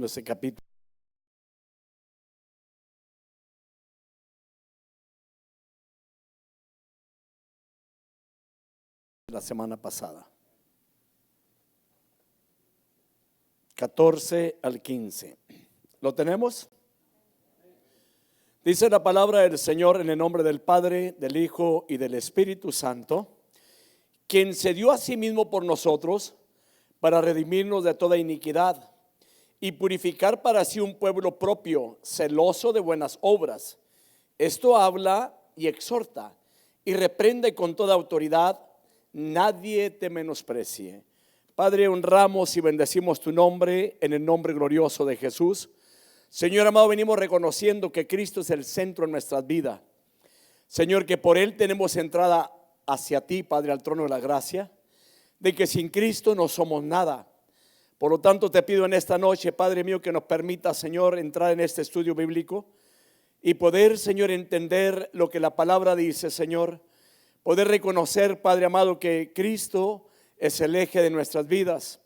Ese capítulo la semana pasada, 14 al 15. ¿Lo tenemos? Dice la palabra del Señor en el nombre del Padre, del Hijo y del Espíritu Santo, quien se dio a sí mismo por nosotros para redimirnos de toda iniquidad y purificar para sí un pueblo propio, celoso de buenas obras. Esto habla y exhorta y reprende con toda autoridad. Nadie te menosprecie. Padre, honramos y bendecimos tu nombre en el nombre glorioso de Jesús. Señor amado, venimos reconociendo que Cristo es el centro de nuestras vidas. Señor, que por Él tenemos entrada hacia ti, Padre, al trono de la gracia, de que sin Cristo no somos nada. Por lo tanto, te pido en esta noche, Padre mío, que nos permita, Señor, entrar en este estudio bíblico y poder, Señor, entender lo que la palabra dice, Señor. Poder reconocer, Padre amado, que Cristo es el eje de nuestras vidas.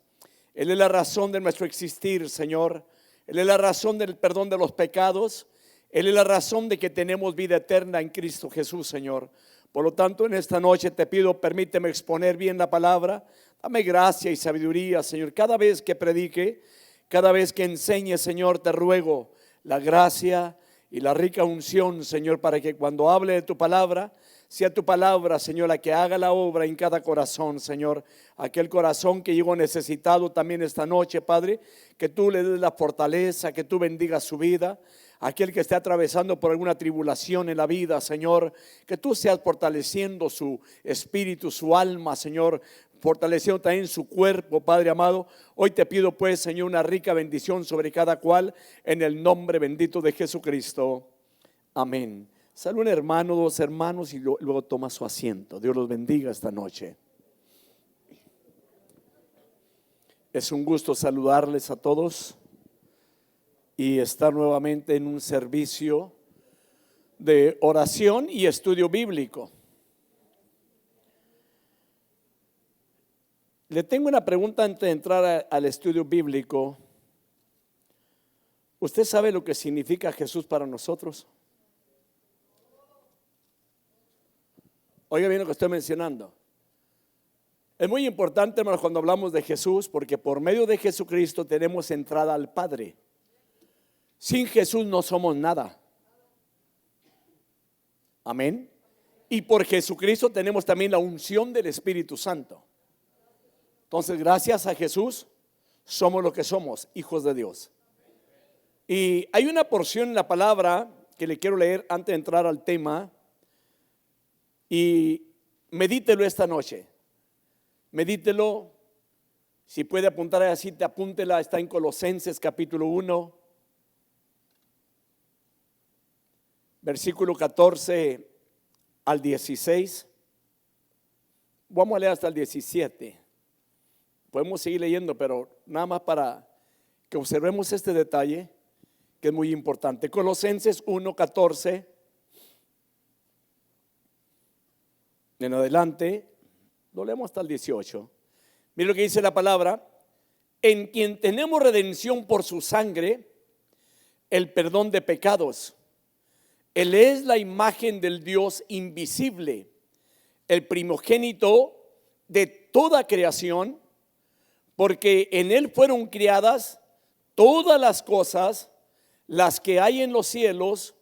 Él es la razón de nuestro existir, Señor. Él es la razón del perdón de los pecados. Él es la razón de que tenemos vida eterna en Cristo Jesús, Señor. Por lo tanto, en esta noche te pido, permíteme exponer bien la palabra. Dame gracia y sabiduría, Señor. Cada vez que predique, cada vez que enseñe, Señor, te ruego la gracia y la rica unción, Señor, para que cuando hable de tu palabra, sea tu palabra, Señor, la que haga la obra en cada corazón, Señor. Aquel corazón que llegó necesitado también esta noche, Padre, que tú le des la fortaleza, que tú bendigas su vida. Aquel que esté atravesando por alguna tribulación en la vida, Señor, que tú seas fortaleciendo su espíritu, su alma, Señor, fortaleciendo también su cuerpo, Padre amado. Hoy te pido pues, Señor, una rica bendición sobre cada cual en el nombre bendito de Jesucristo. Amén. Salud un hermano, dos hermanos y luego toma su asiento. Dios los bendiga esta noche. Es un gusto saludarles a todos y estar nuevamente en un servicio de oración y estudio bíblico. Le tengo una pregunta antes de entrar al estudio bíblico. ¿Usted sabe lo que significa Jesús para nosotros? Oiga bien lo que estoy mencionando. Es muy importante, hermanos, cuando hablamos de Jesús, porque por medio de Jesucristo tenemos entrada al Padre. Sin Jesús no somos nada. Amén. Y por Jesucristo tenemos también la unción del Espíritu Santo. Entonces, gracias a Jesús, somos lo que somos, hijos de Dios. Y hay una porción en la palabra que le quiero leer antes de entrar al tema. Y medítelo esta noche. Medítelo. Si puede apuntar así, te apúntela. Está en Colosenses capítulo 1, versículo 14 al 16. Vamos a leer hasta el 17. Podemos seguir leyendo, pero nada más para que observemos este detalle que es muy importante. Colosenses 1, 14 en adelante, lo leemos hasta el 18. Mira lo que dice la palabra: en quien tenemos redención por su sangre, el perdón de pecados. Él es la imagen del Dios invisible, el primogénito de toda creación, porque en Él fueron criadas todas las cosas, las que hay en los cielos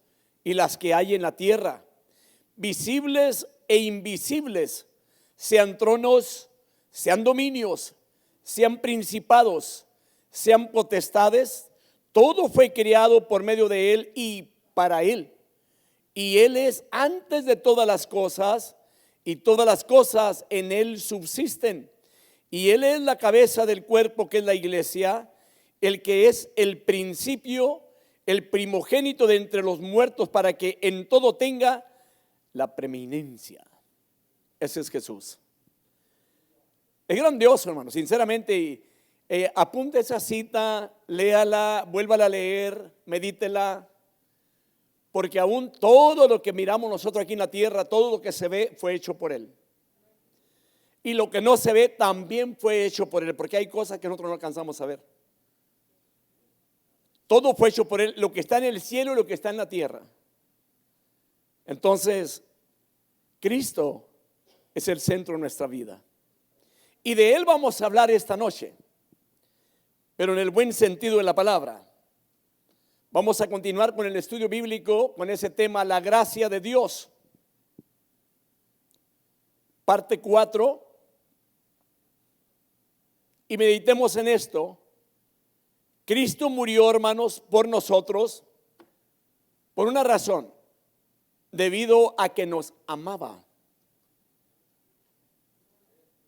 y las que hay en la tierra, visibles e invisibles, sean tronos, sean dominios, sean principados, sean potestades. Todo fue creado por medio de Él y para Él. Y Él es antes de todas las cosas, y todas las cosas en Él subsisten. Y Él es la cabeza del cuerpo, que es la iglesia, el que es el principio, el primogénito de entre los muertos, para que en todo tenga la preeminencia. Ese es Jesús. Es grandioso, hermano, sinceramente. Apunte esa cita, léala, vuélvala a leer, medítela, porque aún todo lo que miramos nosotros aquí en la tierra, todo lo que se ve fue hecho por Él. Y lo que no se ve también fue hecho por Él, porque hay cosas que nosotros no alcanzamos a ver. Todo fue hecho por Él, lo que está en el cielo y lo que está en la tierra. Entonces, Cristo es el centro de nuestra vida. Y de Él vamos a hablar esta noche, pero en el buen sentido de la palabra. Vamos a continuar con el estudio bíblico, con ese tema, la gracia de Dios. Parte 4. Y meditemos en esto. Cristo murió, hermanos, por nosotros, por una razón, debido a que nos amaba.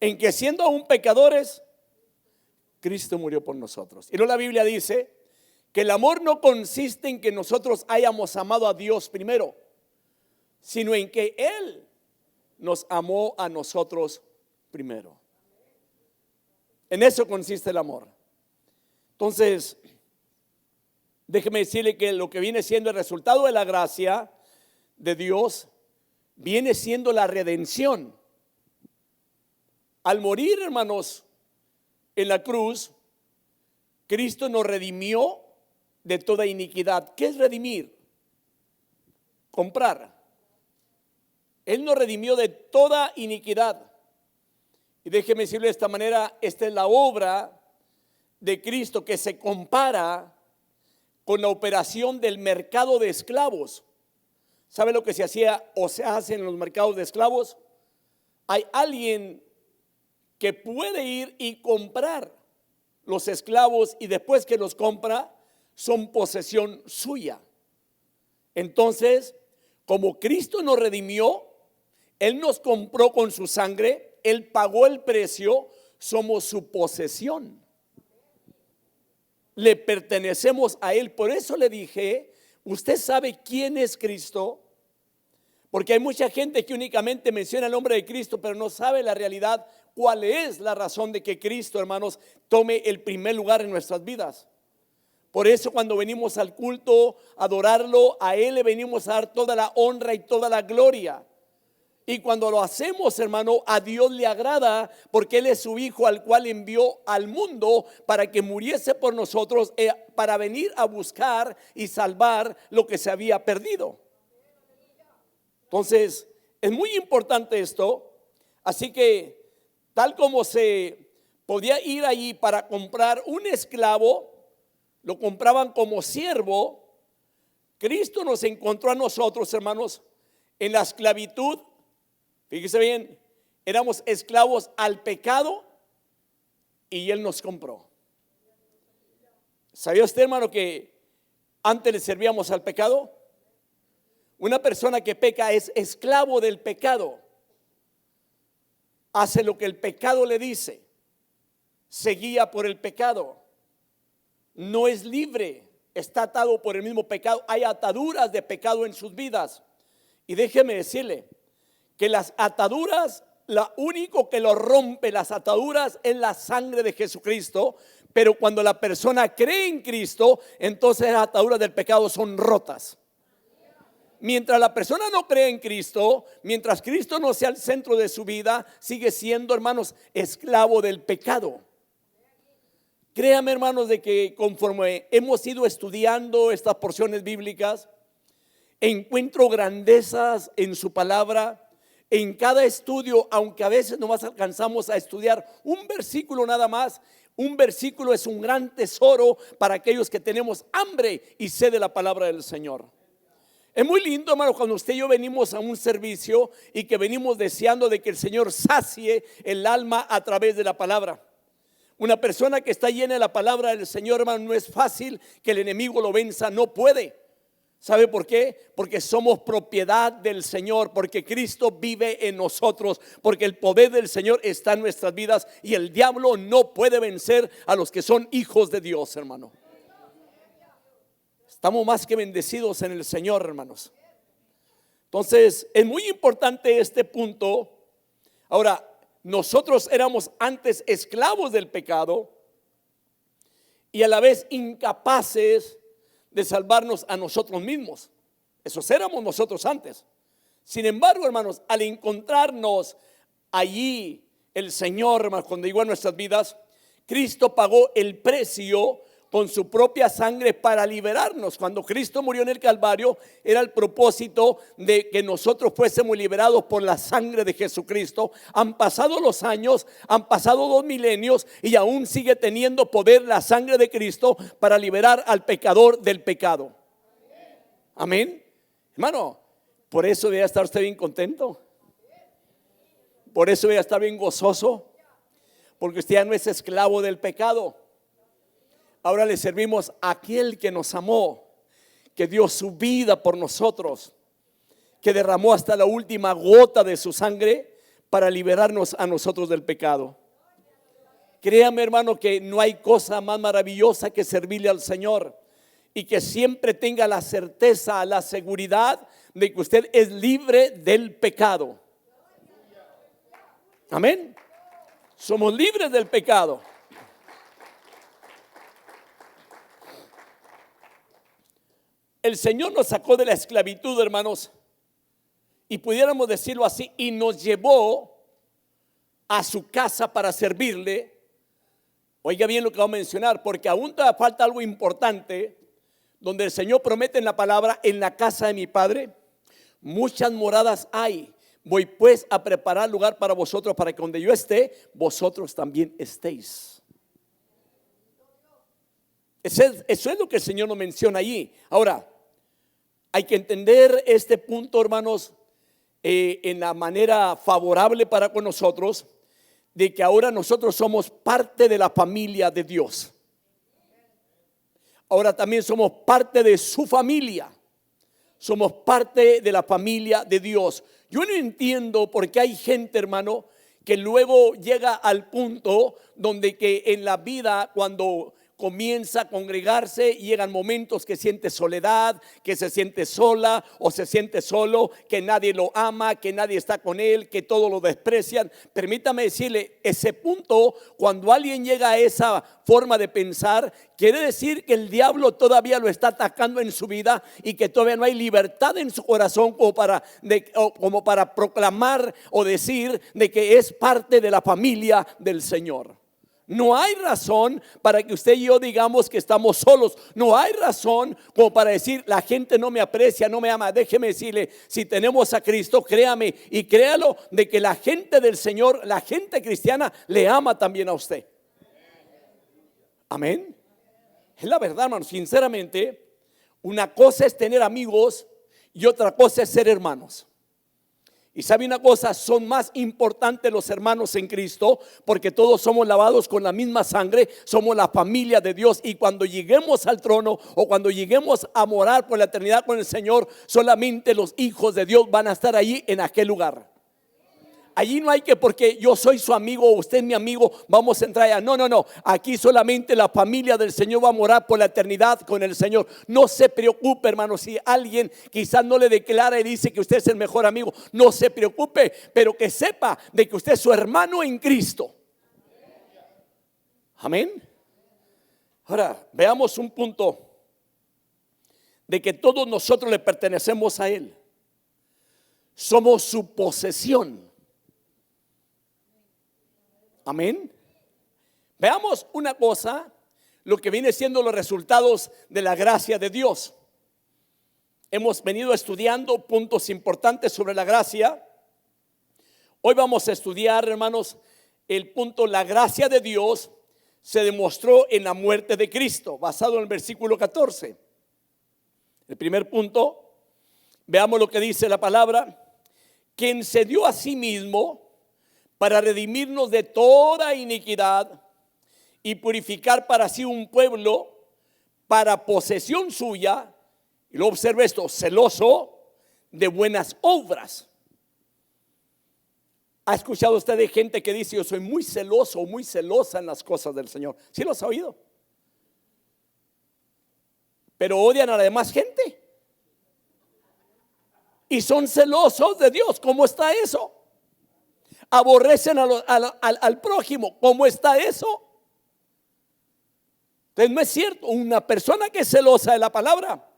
En que siendo aún pecadores, Cristo murió por nosotros. Y luego la Biblia dice que el amor no consiste en que nosotros hayamos amado a Dios primero, sino en que Él nos amó a nosotros primero. En eso consiste el amor. Entonces, déjeme decirle que lo que viene siendo el resultado de la gracia de Dios viene siendo la redención. Al morir, hermanos, en la cruz, Cristo nos redimió de toda iniquidad. ¿Qué es redimir? Comprar. Él nos redimió de toda iniquidad. Y déjeme decirle de esta manera, esta es la obra de Cristo que se compara con la operación del mercado de esclavos. ¿Sabe lo que se hacía o se hace en los mercados de esclavos? Hay alguien que puede ir y comprar los esclavos y después que los compra son posesión suya. Entonces, como Cristo nos redimió, Él nos compró con su sangre, Él pagó el precio, somos su posesión. Le pertenecemos a Él. Por eso le dije, ¿usted sabe quién es Cristo? Porque hay mucha gente que únicamente menciona el nombre de Cristo, pero no sabe la realidad, cuál es la razón de que Cristo, hermanos, tome el primer lugar en nuestras vidas. Por eso cuando venimos al culto a adorarlo, a Él le venimos a dar toda la honra y toda la gloria. Y cuando lo hacemos, hermano, a Dios le agrada, porque Él es su Hijo al cual envió al mundo para que muriese por nosotros, para venir a buscar y salvar lo que se había perdido. Entonces, es muy importante esto. Así que, tal como se podía ir allí para comprar un esclavo, lo compraban como siervo, Cristo nos encontró a nosotros, hermanos, en la esclavitud. Fíjese bien, éramos esclavos al pecado y Él nos compró. ¿Sabía usted, hermano, que antes le servíamos al pecado? Una persona que peca es esclavo del pecado. Hace lo que el pecado le dice. Se guía por el pecado. No es libre, está atado por el mismo pecado. Hay ataduras de pecado en sus vidas. Y déjeme decirle que las ataduras, lo único que lo rompe las ataduras es la sangre de Jesucristo. Pero cuando la persona cree en Cristo, entonces las ataduras del pecado son rotas. Mientras la persona no cree en Cristo, mientras Cristo no sea el centro de su vida, sigue siendo, hermanos, esclavo del pecado. Créame, hermanos, de que conforme hemos ido estudiando estas porciones bíblicas, encuentro grandezas en su palabra. En cada estudio, aunque a veces nomás alcanzamos a estudiar un versículo nada más, un versículo es un gran tesoro para aquellos que tenemos hambre y sed de la palabra del Señor. Es muy lindo, hermano, cuando usted y yo venimos a un servicio y que venimos deseando de que el Señor sacie el alma a través de la palabra. Una persona que está llena de la palabra del Señor, hermano, no es fácil que el enemigo lo venza, no puede. ¿Sabe por qué? Porque somos propiedad del Señor, porque Cristo vive en nosotros, porque el poder del Señor está en nuestras vidas y el diablo no puede vencer a los que son hijos de Dios, hermano. Estamos más que bendecidos en el Señor, hermanos. Entonces, es muy importante este punto. Ahora, nosotros éramos antes esclavos del pecado y a la vez incapaces de salvarnos a nosotros mismos. Esos éramos nosotros antes. Sin embargo, hermanos, al encontrarnos allí el Señor, hermanos, cuando llegó a nuestras vidas, Cristo pagó el precio con su propia sangre para liberarnos. Cuando Cristo murió en el Calvario, era el propósito de que nosotros fuésemos liberados por la sangre de Jesucristo. Han pasado los años, han pasado 2 milenios y aún sigue teniendo poder la sangre de Cristo para liberar al pecador del pecado. Amén. Hermano, por eso debe estar usted bien contento. Por eso debe estar bien gozoso, porque usted ya no es esclavo del pecado. Ahora le servimos a aquel que nos amó, que dio su vida por nosotros, que derramó hasta la última gota de su sangre para liberarnos a nosotros del pecado. Créame, hermano, que no hay cosa más maravillosa que servirle al Señor y que siempre tenga la certeza, la seguridad de que usted es libre del pecado. Amén. Somos libres del pecado. El Señor nos sacó de la esclavitud, hermanos, y pudiéramos decirlo así, y nos llevó a su casa para servirle. Oiga bien lo que voy a mencionar, porque aún todavía falta algo importante, donde el Señor promete en la palabra: en la casa de mi Padre muchas moradas hay. Voy pues a preparar lugar para vosotros, para que donde yo esté, vosotros también estéis. Eso es lo que el Señor nos menciona allí. Ahora, hay que entender este punto, hermanos, en la manera favorable para con nosotros, de que ahora nosotros somos parte de la familia de Dios. Ahora también somos parte de su familia. Somos parte de la familia de Dios. Yo no entiendo por qué hay gente, hermano, que luego llega al punto donde que en la vida, cuando comienza a congregarse, llegan momentos que siente soledad, que se siente sola o se siente solo, que nadie lo ama, que nadie está con él, que todos lo desprecian. Permítame decirle, ese punto, cuando alguien llega a esa forma de pensar, quiere decir que el diablo todavía lo está atacando en su vida y que todavía no hay libertad en su corazón como para proclamar o decir de que es parte de la familia del Señor. No hay razón para que usted y yo digamos que estamos solos. No hay razón como para decir la gente no me aprecia, no me ama. Déjeme decirle, si tenemos a Cristo, créame y créalo, de que la gente del Señor, la gente cristiana, le ama también a usted. Amén. Es la verdad, hermano. Sinceramente, una cosa es tener amigos y otra cosa es ser hermanos. Y sabe una cosa, son más importantes los hermanos en Cristo, porque todos somos lavados con la misma sangre, somos la familia de Dios. Y cuando lleguemos al trono o cuando lleguemos a morar por la eternidad con el Señor, solamente los hijos de Dios van a estar allí en aquel lugar. Allí no hay que, porque yo soy su amigo o usted es mi amigo, vamos a entrar allá. No, no, no. Aquí solamente la familia del Señor va a morar por la eternidad con el Señor. No se preocupe, hermano, si alguien quizás no le declara y dice que usted es el mejor amigo. No se preocupe, pero que sepa de que usted es su hermano en Cristo. Amén. Ahora, veamos un punto de que todos nosotros le pertenecemos a Él. Somos su posesión. Amén. Veamos una cosa, lo que viene siendo los resultados de la gracia de Dios. Hemos venido estudiando puntos importantes sobre la gracia. Hoy vamos a estudiar, hermanos, el punto: la gracia de Dios se demostró en la muerte de Cristo, basado en el versículo 14. El primer punto, veamos lo que dice la palabra: quien se dio a sí mismo para redimirnos de toda iniquidad y purificar para sí un pueblo para posesión suya. Y luego observe esto: celoso de buenas obras. ¿Ha escuchado usted de gente que dice: yo soy muy celoso o muy celosa en las cosas del Señor? ¿Sí los ha oído? Pero odian a la demás gente y son celosos de Dios. ¿Cómo está eso? Aborrecen al prójimo. ¿Cómo está eso? Entonces no es cierto. Una persona que es celosa de la palabra,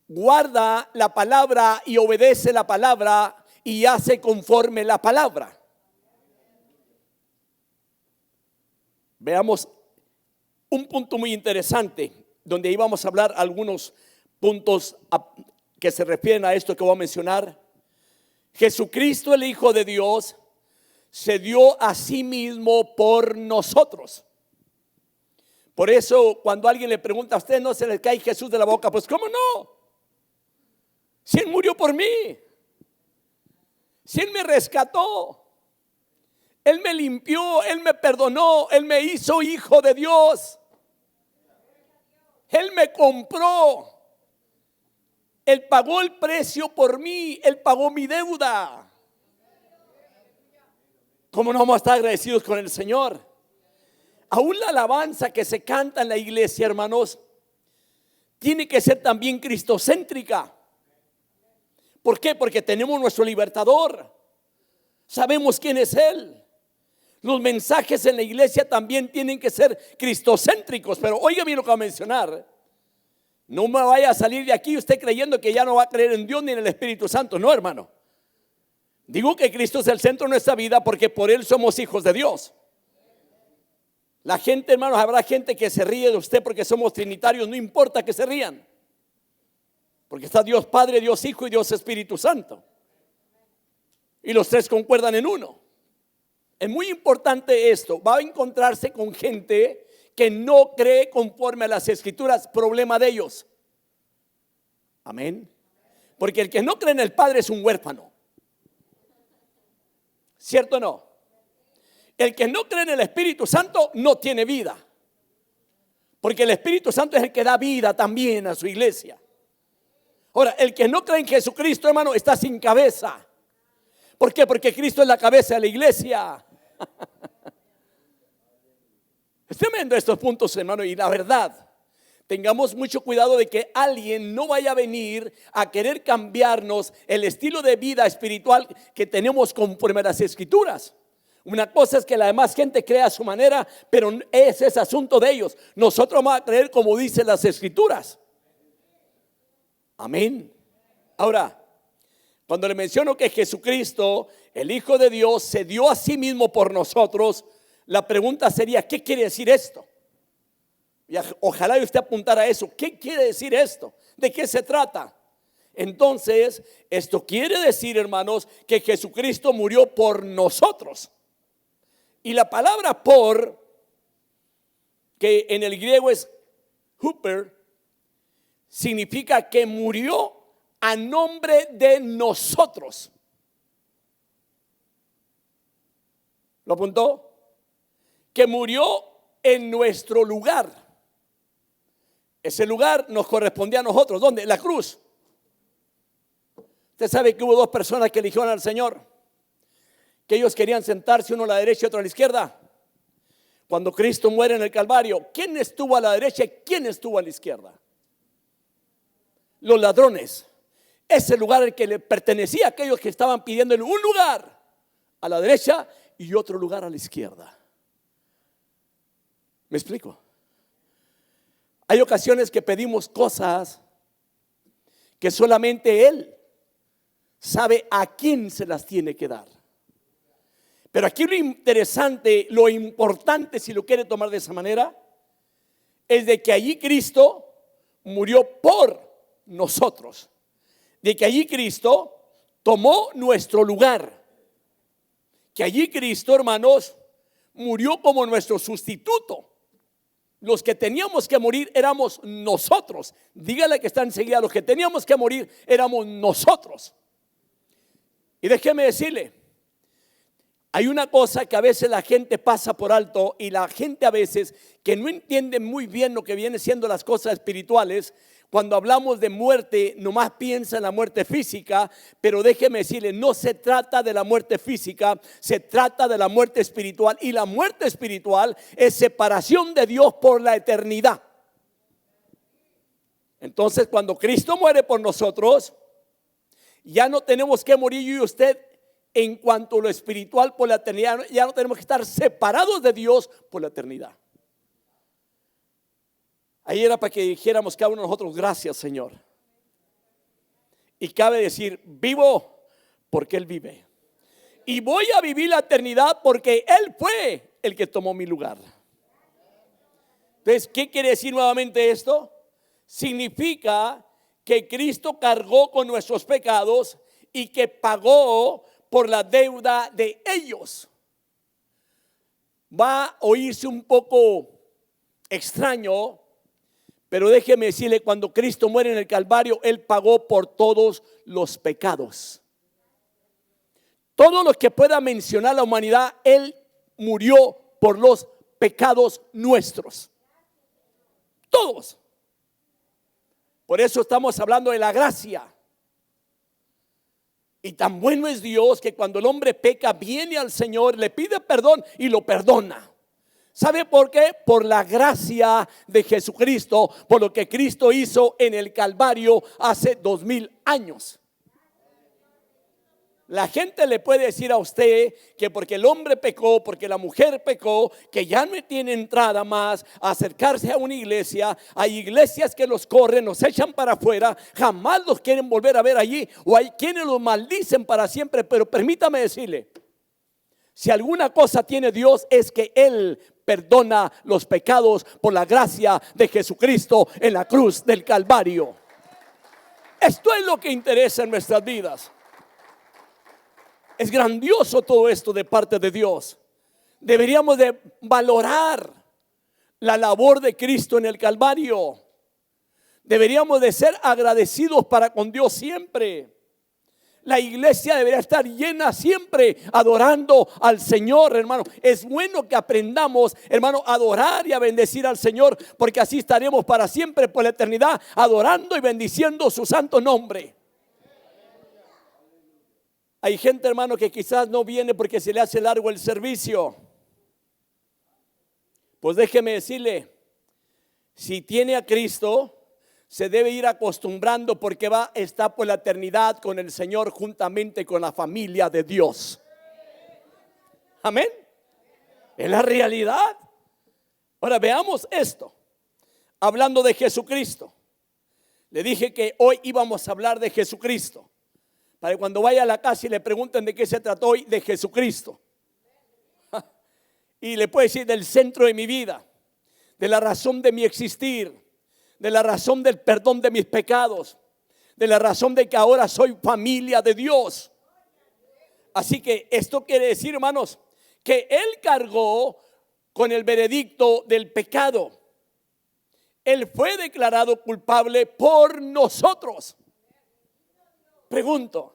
guarda la palabra y obedece la palabra y hace conforme la palabra. Veamos un punto muy interesante, donde íbamos a hablar algunos puntos que se refieren a esto que voy a mencionar. Jesucristo, el Hijo de Dios, se dio a sí mismo por nosotros. Por eso cuando alguien le pregunta a usted, no se le cae Jesús de la boca, pues ¿cómo no? Si Él murió por mí, si Él me rescató, Él me limpió, Él me perdonó, Él me hizo hijo de Dios, Él me compró, Él pagó el precio por mí, Él pagó mi deuda. ¿Cómo no vamos a estar agradecidos con el Señor? Aún la alabanza que se canta en la iglesia, hermanos, tiene que ser también cristocéntrica. ¿Por qué? Porque tenemos nuestro libertador, sabemos quién es Él. Los mensajes en la iglesia también tienen que ser cristocéntricos. Pero oiga bien lo que va a mencionar. No me vaya a salir de aquí usted creyendo que ya no va a creer en Dios ni en el Espíritu Santo. No, hermano. Digo que Cristo es el centro de nuestra vida porque por Él somos hijos de Dios. La gente, hermanos, habrá gente que se ríe de usted porque somos trinitarios. No importa que se rían, porque está Dios Padre, Dios Hijo y Dios Espíritu Santo, y los tres concuerdan en uno. Es muy importante esto. Va a encontrarse con gente que no cree conforme a las Escrituras. Problema de ellos. Amén. Porque el que no cree en el Padre es un huérfano. ¿Cierto o no? El que no cree en el Espíritu Santo no tiene vida, porque el Espíritu Santo es el que da vida también a su iglesia. Ahora, el que no cree en Jesucristo, hermano, está sin cabeza. ¿Por qué? Porque Cristo es la cabeza de la iglesia. Es tremendo estos puntos, hermano, y la verdad, tengamos mucho cuidado de que alguien no vaya a venir a querer cambiarnos el estilo de vida espiritual que tenemos conforme a las Escrituras. Una cosa es que la demás gente crea a su manera, pero ese es asunto de ellos. Nosotros vamos a creer como dicen las Escrituras. Amén. Ahora, cuando le menciono que Jesucristo, el Hijo de Dios, se dio a sí mismo por nosotros, la pregunta sería, ¿qué quiere decir esto? Y ojalá usted apuntara a eso. ¿Qué quiere decir esto? ¿De qué se trata? Entonces, esto quiere decir, hermanos, que Jesucristo murió por nosotros. Y la palabra por, que en el griego es huper, significa que murió a nombre de nosotros. ¿Lo apuntó? Que murió en nuestro lugar. Ese lugar nos correspondía a nosotros. ¿Dónde? La cruz. Usted sabe que hubo dos personas que eligieron al Señor, que ellos querían sentarse, uno a la derecha y otro a la izquierda. Cuando Cristo muere en el Calvario, ¿quién estuvo a la derecha y quién estuvo a la izquierda? Los ladrones. Ese lugar al que le pertenecía a aquellos que estaban pidiéndole un lugar a la derecha y otro lugar a la izquierda. ¿Me explico? Hay ocasiones que pedimos cosas que solamente Él sabe a quién se las tiene que dar. Pero aquí lo interesante, lo importante, si lo quiere tomar de esa manera, es de que allí Cristo murió por nosotros. De que allí Cristo tomó nuestro lugar. Que allí Cristo, hermanos, murió como nuestro sustituto. Los que teníamos que morir éramos nosotros. Dígale que está enseguida, los que teníamos que morir éramos nosotros. Y déjeme decirle, hay una cosa que a veces la gente pasa por alto, y la gente a veces que no entiende muy bien lo que viene siendo las cosas espirituales. Cuando hablamos de muerte, nomás piensa en la muerte física, pero déjeme decirle, no se trata de la muerte física, se trata de la muerte espiritual. Y la muerte espiritual es separación de Dios por la eternidad. Entonces, cuando Cristo muere por nosotros, ya no tenemos que morir yo y usted en cuanto a lo espiritual por la eternidad. Ya no tenemos que estar separados de Dios por la eternidad. Ahí era para que dijéramos cada uno de nosotros, gracias, Señor. Y cabe decir, vivo porque Él vive. Y voy a vivir la eternidad porque Él fue el que tomó mi lugar. Entonces, ¿qué quiere decir nuevamente esto? Significa que Cristo cargó con nuestros pecados y que pagó por la deuda de ellos. Va a oírse un poco extraño, pero déjeme decirle, cuando Cristo muere en el Calvario, Él pagó por todos los pecados. Todo lo que pueda mencionar la humanidad, Él murió por los pecados nuestros. Todos. Por eso estamos hablando de la gracia. Y tan bueno es Dios que cuando el hombre peca, viene al Señor, le pide perdón y lo perdona. ¿Sabe por qué? Por la gracia de Jesucristo, por lo que Cristo hizo en el Calvario hace 2000 años. La gente le puede decir a usted que porque el hombre pecó, porque la mujer pecó, que ya no tiene entrada más a acercarse a una iglesia. Hay iglesias que los corren, los echan para afuera, jamás los quieren volver a ver allí, o hay quienes los maldicen para siempre. Pero permítame decirle, si alguna cosa tiene Dios es que Él perdona los pecados por la gracia de Jesucristo en la cruz del Calvario. Esto es lo que interesa en nuestras vidas. Es grandioso todo esto de parte de Dios. Deberíamos de valorar la labor de Cristo en el Calvario. Deberíamos de ser agradecidos para con Dios siempre. La iglesia debería estar llena siempre adorando al Señor, hermano. Es bueno que aprendamos, hermano, a adorar y a bendecir al Señor, porque así estaremos para siempre por la eternidad adorando y bendiciendo su santo nombre. Hay gente, hermano, que quizás no viene porque se le hace largo el servicio. Pues déjeme decirle, si tiene a Cristo, se debe ir acostumbrando porque va a estar por la eternidad con el Señor juntamente con la familia de Dios. Amén. Es la realidad. Ahora veamos esto. Hablando de Jesucristo. Le dije que hoy íbamos a hablar de Jesucristo. Para que cuando vaya a la casa y le pregunten de qué se trató hoy, de Jesucristo. Y le puede decir del centro de mi vida, de la razón de mi existir, de la razón del perdón de mis pecados, de la razón de que ahora soy familia de Dios. Así que esto quiere decir, hermanos, que Él cargó con el veredicto del pecado. Él fue declarado culpable por nosotros. Pregunto,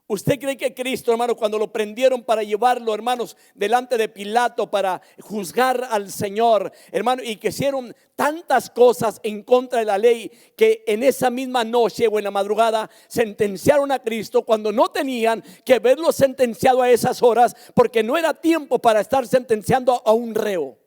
¿usted cree que Cristo, hermano, cuando lo prendieron para llevarlo, hermanos, delante de Pilato para juzgar al Señor, hermano, y que hicieron tantas cosas en contra de la ley, que en esa misma noche o en la madrugada sentenciaron a Cristo cuando no tenían que verlo sentenciado a esas horas, porque no era tiempo para estar sentenciando a un reo?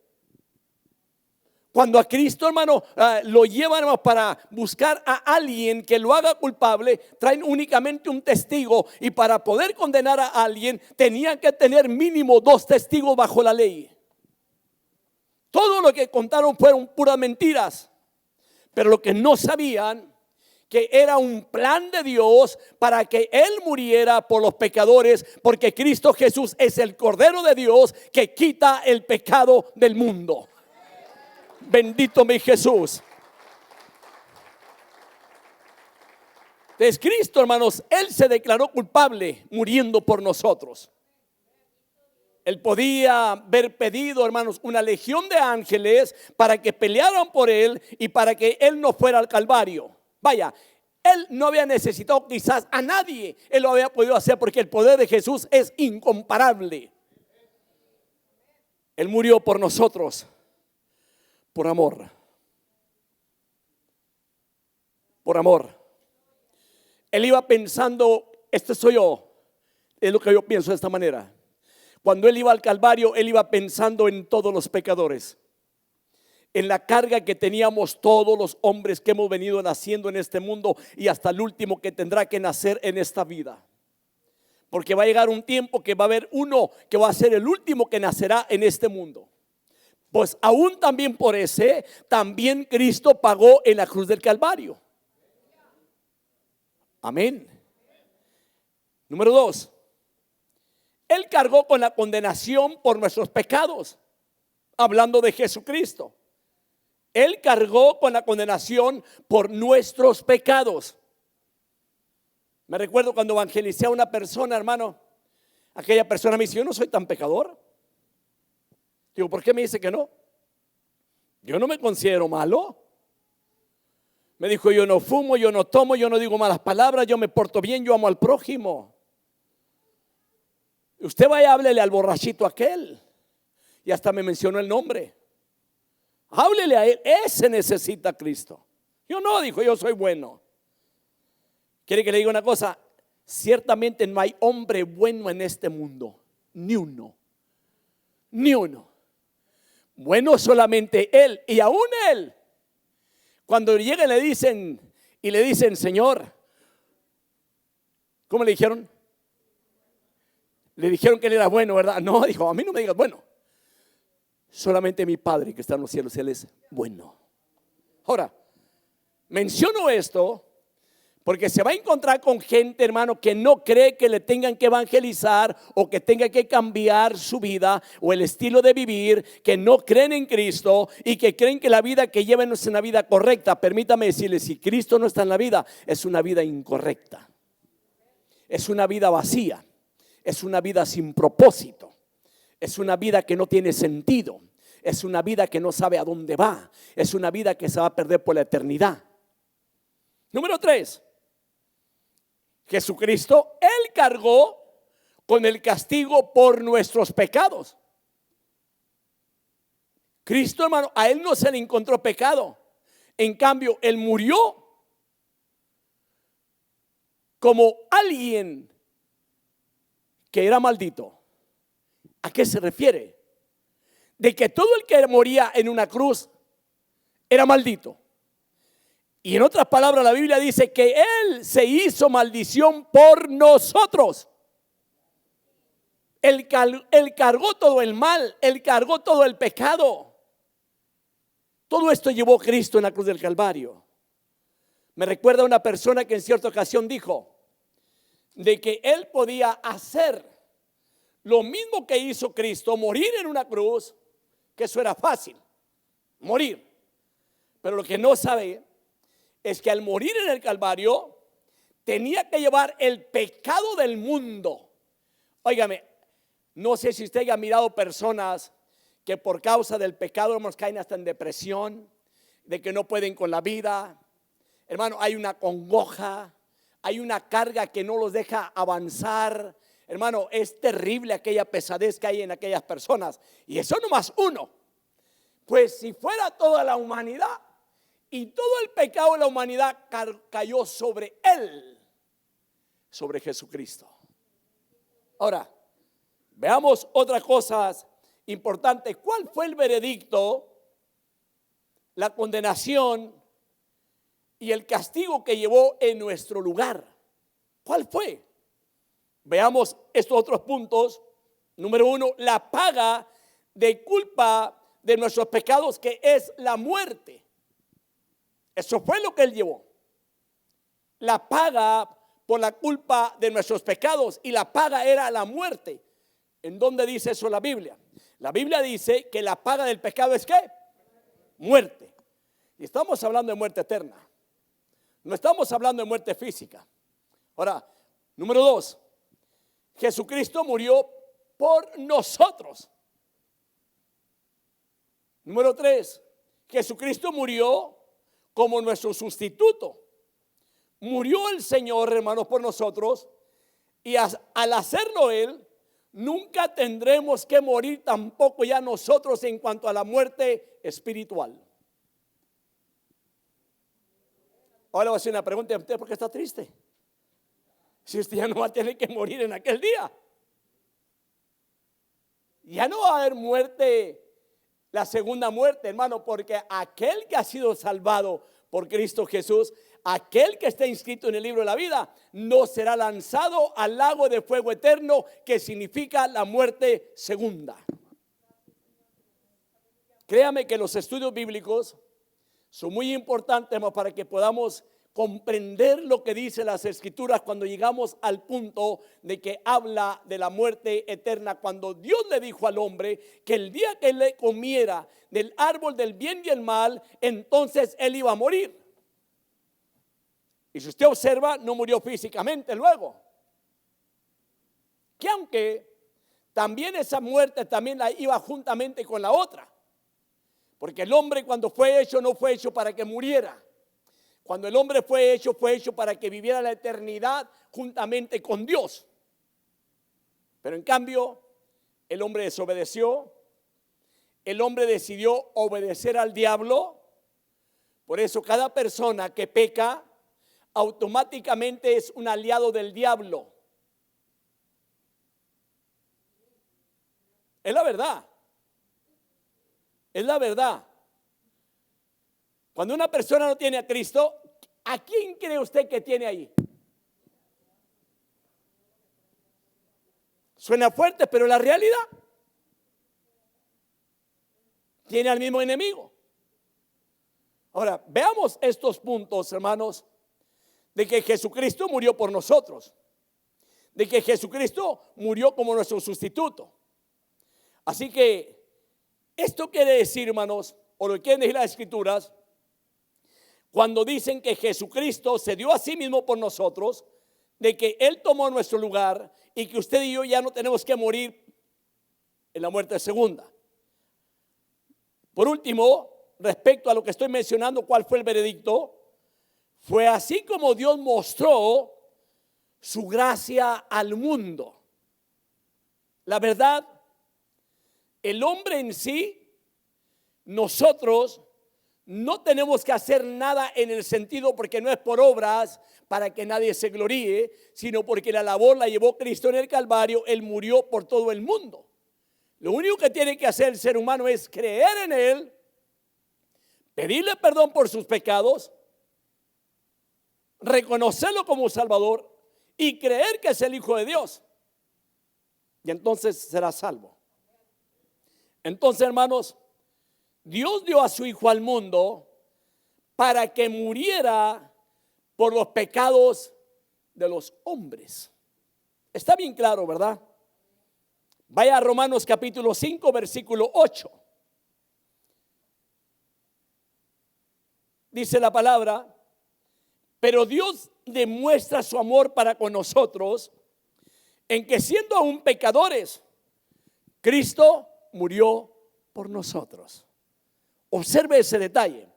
Cuando a Cristo, hermano, lo llevan, hermano, para buscar a alguien que lo haga culpable, traen únicamente un testigo. Y para poder condenar a alguien, tenían que tener mínimo 2 testigos bajo la ley. Todo lo que contaron fueron puras mentiras. Pero lo que no sabían, que era un plan de Dios para que Él muriera por los pecadores, porque Cristo Jesús es el Cordero de Dios que quita el pecado del mundo. Bendito mi Jesús. Entonces Cristo, hermanos, Él se declaró culpable muriendo por nosotros. Él podía haber pedido, hermanos, una legión de ángeles para que pelearan por Él y para que Él no fuera al Calvario. Vaya, Él no había necesitado quizás a nadie. Él lo había podido hacer porque el poder de Jesús es incomparable. Él murió por nosotros. Por amor. Por amor. Él iba pensando, este soy yo. Es lo que yo pienso de esta manera. Cuando Él iba al Calvario, Él iba pensando en todos los pecadores. En la carga que teníamos todos los hombres que hemos venido naciendo en este mundo y hasta el último que tendrá que nacer en esta vida. Porque va a llegar un tiempo que va a haber uno que va a ser el último que nacerá en este mundo. Pues aún también por ese, también Cristo pagó en la cruz del Calvario. Amén. Número 2. Él cargó con la condenación por nuestros pecados. Hablando de Jesucristo. Él cargó con la condenación por nuestros pecados. Me recuerdo cuando evangelicé a una persona, hermano. Aquella persona me dice: yo no soy tan pecador. Digo: ¿por qué me dice que no? Yo no me considero malo. Me dijo: yo no fumo, yo no tomo, yo no digo malas palabras, yo me porto bien, yo amo al prójimo. Usted vaya, háblele al borrachito aquel. Y hasta me mencionó el nombre. Háblele a él, ese necesita a Cristo. Yo no, dijo, yo soy bueno. ¿Quiere que le diga una cosa? Ciertamente no hay hombre bueno en este mundo. Ni uno. Ni uno. Bueno solamente Él. Y aún Él, cuando llega y le dicen: Señor, ¿cómo le dijeron? Le dijeron que Él era bueno, ¿verdad? No, dijo: a mí no me digas bueno. Solamente mi Padre que está en los cielos, Él es bueno. Ahora, menciono esto porque se va a encontrar con gente, hermano, que no cree que le tengan que evangelizar o que tenga que cambiar su vida o el estilo de vivir, que no creen en Cristo y que creen que la vida que llevan es una vida correcta. Permítame decirles, si Cristo no está en la vida, es una vida incorrecta. Es una vida vacía. Es una vida sin propósito. Es una vida que no tiene sentido. Es una vida que no sabe a dónde va. Es una vida que se va a perder por la eternidad. Número 3. Jesucristo, Él cargó con el castigo por nuestros pecados. Cristo, hermano, a Él no se le encontró pecado. En cambio, Él murió como alguien que era maldito. ¿A qué se refiere? De que todo el que moría en una cruz era maldito. Y en otras palabras, la Biblia dice que Él se hizo maldición por nosotros. Él cargó todo el mal, Él cargó todo el pecado. Todo esto llevó Cristo en la cruz del Calvario. Me recuerda una persona que en cierta ocasión dijo de que Él podía hacer lo mismo que hizo Cristo, morir en una cruz, que eso era fácil, morir. Pero lo que no sabe es que al morir en el Calvario tenía que llevar el pecado del mundo. Óigame, no sé si usted haya mirado personas que por causa del pecado, hermanos, caen hasta en depresión, de que no pueden con la vida. Hermano, hay una congoja, hay una carga que no los deja avanzar. Hermano, es terrible aquella pesadez que hay en aquellas personas. Y eso nomás uno. Pues si fuera toda la humanidad, y todo el pecado de la humanidad cayó sobre Él, sobre Jesucristo. Ahora, veamos otras cosas importantes. ¿Cuál fue el veredicto, la condenación y el castigo que llevó en nuestro lugar? ¿Cuál fue? Veamos estos otros puntos. Número 1, la paga de culpa de nuestros pecados, que es la muerte. Eso fue lo que Él llevó. La paga por la culpa de nuestros pecados, y la paga era la muerte. ¿En dónde dice eso la Biblia? La Biblia dice que la paga del pecado es ¿qué? Muerte. Y estamos hablando de muerte eterna. No estamos hablando de muerte física. Ahora, número 2. Jesucristo murió por nosotros. Número 3. Jesucristo murió como nuestro sustituto. Murió el Señor, hermanos, por nosotros. Y al hacerlo Él, nunca tendremos que morir tampoco ya nosotros en cuanto a la muerte espiritual. Ahora voy a hacer una pregunta a usted: ¿por qué está triste? Si usted ya no va a tener que morir en aquel día. Ya no va a haber muerte, la segunda muerte, hermano, porque aquel que ha sido salvado por Cristo Jesús, aquel que está inscrito en el libro de la vida, no será lanzado al lago de fuego eterno, que significa la muerte segunda. Créame que los estudios bíblicos son muy importantes para que podamos comprender lo que dice las Escrituras cuando llegamos al punto de que habla de la muerte eterna, cuando Dios le dijo al hombre que el día que él le comiera del árbol del bien y el mal, entonces él iba a morir. Y si usted observa, no murió físicamente luego, que aunque también esa muerte también la iba juntamente con la otra, porque el hombre cuando fue hecho no fue hecho para que muriera. Cuando el hombre fue hecho para que viviera la eternidad juntamente con Dios. Pero en cambio, el hombre desobedeció, el hombre decidió obedecer al diablo. Por eso cada persona que peca automáticamente es un aliado del diablo. Es la verdad. Es la verdad. Cuando una persona no tiene a Cristo, ¿a quién cree usted que tiene ahí? Suena fuerte, pero la realidad tiene al mismo enemigo. Ahora, veamos estos puntos, hermanos, de que Jesucristo murió por nosotros, de que Jesucristo murió como nuestro sustituto. Así que esto quiere decir, hermanos, o lo que quieren decir las Escrituras, cuando dicen que Jesucristo se dio a sí mismo por nosotros, de que Él tomó nuestro lugar y que usted y yo ya no tenemos que morir en la muerte segunda. Por último, respecto a lo que estoy mencionando, ¿cuál fue el veredicto? Fue así como Dios mostró su gracia al mundo. La verdad, el hombre en sí, nosotros no tenemos que hacer nada en el sentido porque no es por obras para que nadie se gloríe, sino porque la labor la llevó Cristo en el Calvario. Él murió por todo el mundo. Lo único que tiene que hacer el ser humano es creer en Él, pedirle perdón por sus pecados, reconocerlo como Salvador y creer que es el Hijo de Dios. Y entonces será salvo. Entonces, hermanos, Dios dio a su Hijo al mundo para que muriera por los pecados de los hombres. Está bien claro, ¿verdad? Vaya a Romanos capítulo 5, versículo 8. Dice la palabra: pero Dios demuestra su amor para con nosotros en que siendo aún pecadores, Cristo murió por nosotros. Observe ese detalle,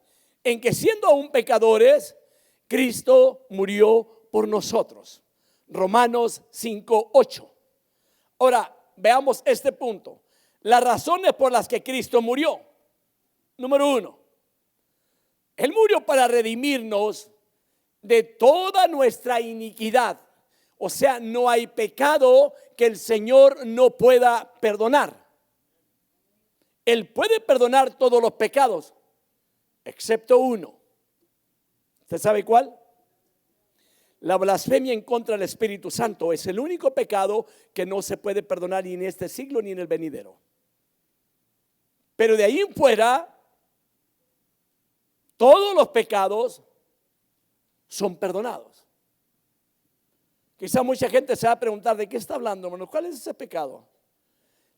en que siendo aún pecadores, Cristo murió por nosotros. Romanos 5, 8. Ahora, veamos este punto. Las razones por las que Cristo murió. Número 1, Él murió para redimirnos de toda nuestra iniquidad. O sea, no hay pecado que el Señor no pueda perdonar. Él puede perdonar todos los pecados, excepto uno. ¿Usted sabe cuál? La blasfemia en contra del Espíritu Santo es el único pecado que no se puede perdonar ni en este siglo ni en el venidero. Pero de ahí en fuera, todos los pecados son perdonados. Quizá mucha gente se va a preguntar: ¿de qué está hablando, hermano? ¿Cuál es ese pecado?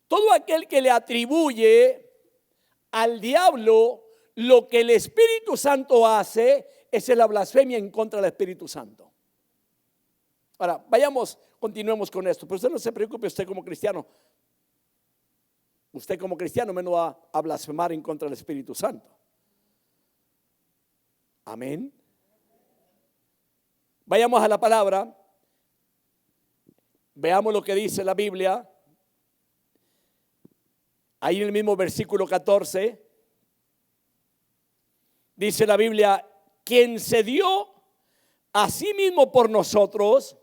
Todo aquel que le atribuye al diablo lo que el Espíritu Santo hace, es la blasfemia en contra del Espíritu Santo. Ahora, continuemos con esto. Pero usted no se preocupe, usted como cristiano menos va a blasfemar en contra del Espíritu Santo. Amén. Vayamos a la palabra. Veamos lo que dice la Biblia. Ahí en el mismo versículo 14, dice la Biblia: quien se dio a sí mismo por nosotros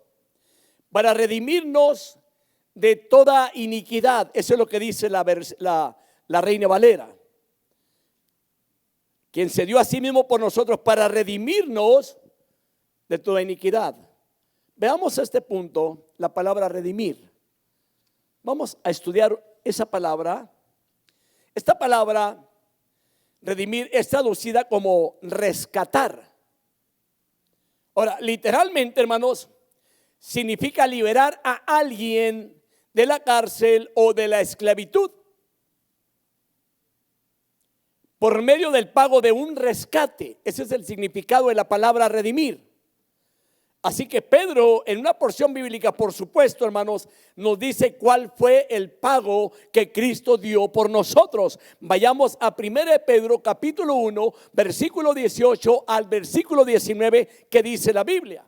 para redimirnos de toda iniquidad. Eso es lo que dice la Reina Valera. Quien se dio a sí mismo por nosotros para redimirnos de toda iniquidad. Veamos este punto, la palabra redimir. Vamos a estudiar esa palabra. Esta palabra, redimir, es traducida como rescatar. Ahora, literalmente, hermanos, significa liberar a alguien de la cárcel o de la esclavitud por medio del pago de un rescate. Ese es el significado de la palabra redimir. Así que Pedro, en una porción bíblica, por supuesto, hermanos, nos dice cuál fue el pago que Cristo dio por nosotros. Vayamos a 1 Pedro capítulo 1, versículo 18 al versículo 19, que dice la Biblia.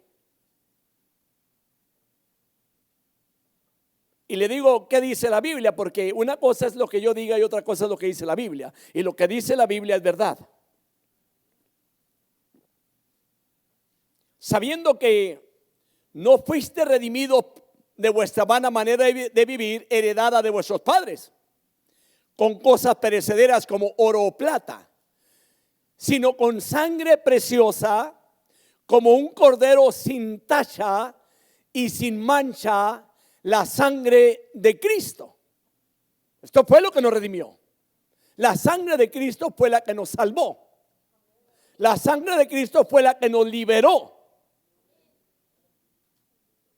Y le digo qué dice la Biblia, porque una cosa es lo que yo diga y otra cosa es lo que dice la Biblia. Y lo que dice la Biblia es verdad. Sabiendo que no fuiste redimidos de vuestra vana manera de vivir, heredada de vuestros padres, con cosas perecederas como oro o plata, sino con sangre preciosa, como un cordero sin tacha y sin mancha, la sangre de Cristo. Esto fue lo que nos redimió. La sangre de Cristo fue la que nos salvó. La sangre de Cristo fue la que nos liberó.